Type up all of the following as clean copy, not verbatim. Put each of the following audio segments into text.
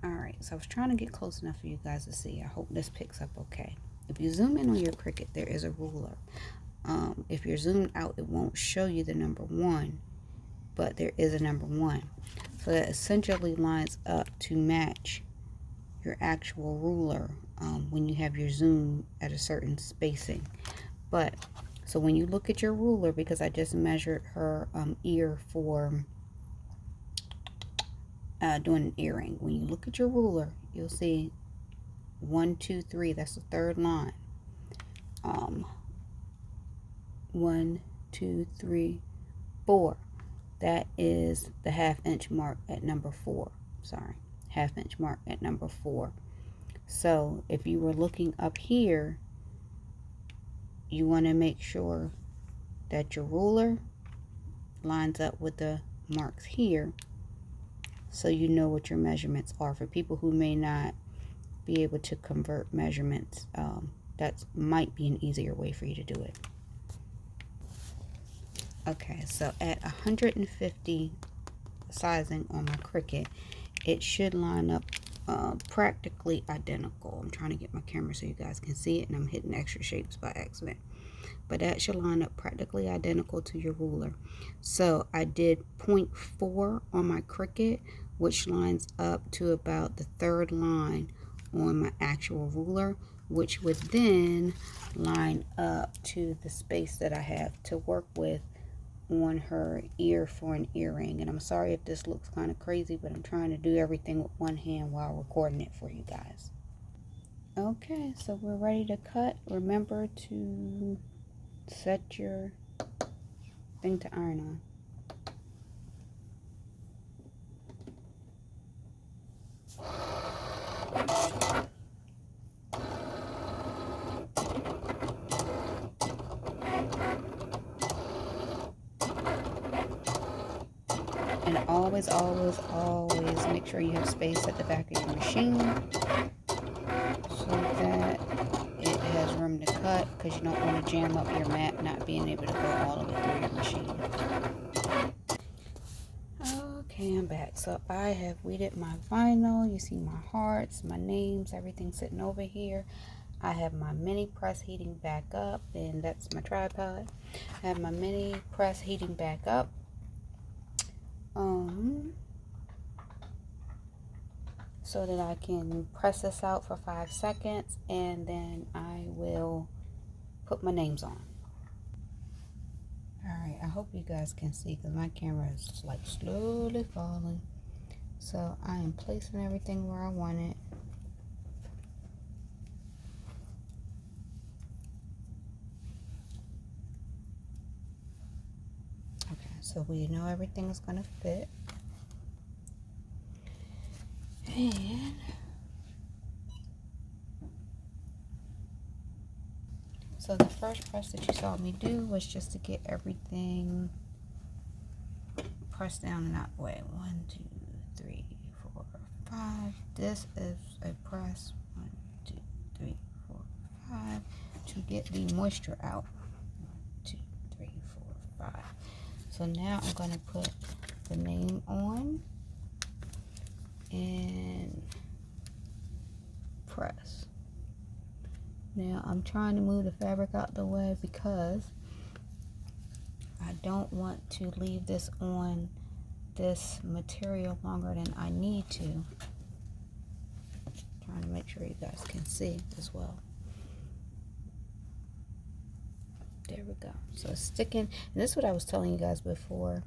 Alright, so I was trying to get close enough for you guys to see. I hope this picks up okay. If you zoom in on your Cricut, there is a ruler. If you're zoomed out, it won't show you the number 1, but there is a number 1. So that essentially lines up to match your actual ruler when you have your zoom at a certain spacing. But so when you look at your ruler, because I just measured her ear for doing an earring, when you look at your ruler, you'll see 1, 2, 3. That's the third line. 1, 2, 3, 4. That is the ½ inch mark at number 4. Sorry, ½ inch mark at number 4. So if you were looking up here, you want to make sure that your ruler lines up with the marks here, so you know what your measurements are. For people who may not be able to convert measurements, that might be an easier way for you to do it. Okay, so at 150 sizing on my Cricut, it should line up practically identical. I'm trying to get my camera so you guys can see it, and I'm hitting extra shapes by accident. But that should line up practically identical to your ruler. So I did 0.4 on my Cricut, which lines up to about the third line on my actual ruler, which would then line up to the space that I have to work with on her ear for an earring. And I'm sorry if this looks kind of crazy, but I'm trying to do everything with one hand while recording it for you guys. Okay, so we're ready to cut. Remember to set your thing to iron on. And always, always, always make sure you have space at the back of your machine so that it has room to cut, because you don't want to jam up your mat not being able to go all the way through your machine. Okay, I'm back. So I have weeded my vinyl. You see my hearts, my names, everything sitting over here. I have my mini press heating back up, and that's my tripod. I have my mini press heating back up. So that I can press this out for 5 seconds, and then I will put my names on. Alright, I hope you guys can see, because my camera is like slowly falling. So I am placing everything where I want it. Okay, so we know everything is going to fit. And so the first press that you saw me do was just to get everything pressed down and out the way. 1, 2, 3, 4, 5. This is a press. 1, 2, 3, 4, 5 to get the moisture out. 1, 2, 3, 4, 5. So now I'm going to put the name on and press. Now I'm trying to move the fabric out the way because I don't want to leave this on this material longer than I need to. Trying to make sure you guys can see as well. There we go. So it's sticking. And this is what I was telling you guys before,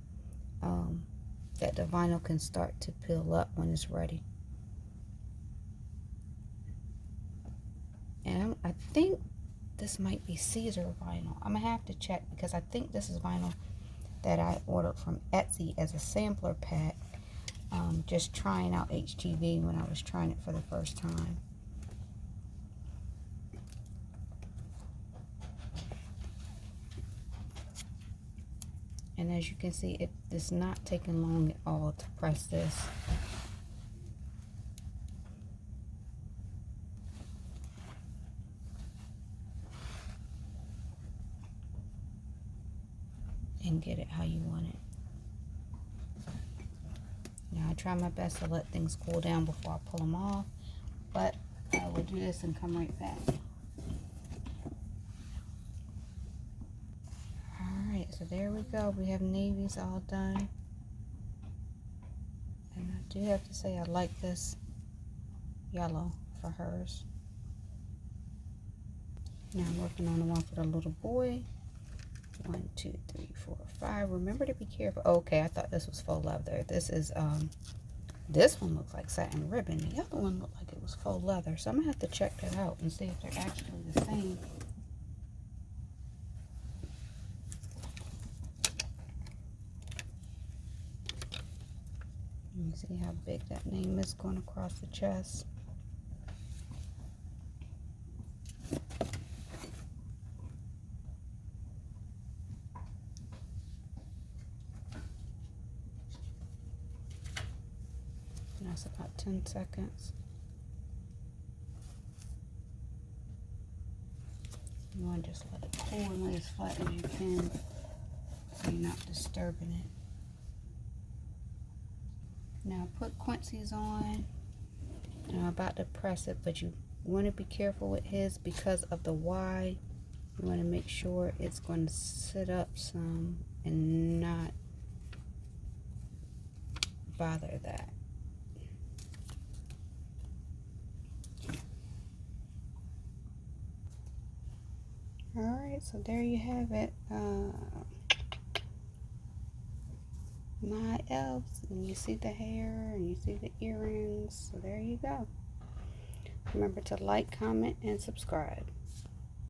that the vinyl can start to peel up when it's ready. And I think this might be Caesar vinyl. I'm going to have to check, because I think this is vinyl that I ordered from Etsy as a sampler pack. Just trying out HTV when I was trying it for the first time. And as you can see, it is not taking long at all to press this. And get it how you want it. Now I try my best to let things cool down before I pull them off, but I will do this and come right back. Alright, so there we go. We have navies all done. And I do have to say I like this yellow for hers. Now I'm working on the one for the little boy. 1, 2, 3, 4, 5. Remember to be careful. Okay, I thought this was faux leather. This is this one looks like satin ribbon. The other one looked like it was faux leather. So I'm gonna have to check that out and see if they're actually the same. Let me see how big that name is going across the chest. That's about 10 seconds. You want to just let it cool and lay as flat as you can so you're not disturbing it. Now put Quincy's on. And I'm about to press it, but you want to be careful with his because of the Y. You want to make sure it's going to sit up some and not bother that. Alright, so there you have it. My elves, and you see the hair and you see the earrings, so there you go. Remember to like, comment, and subscribe.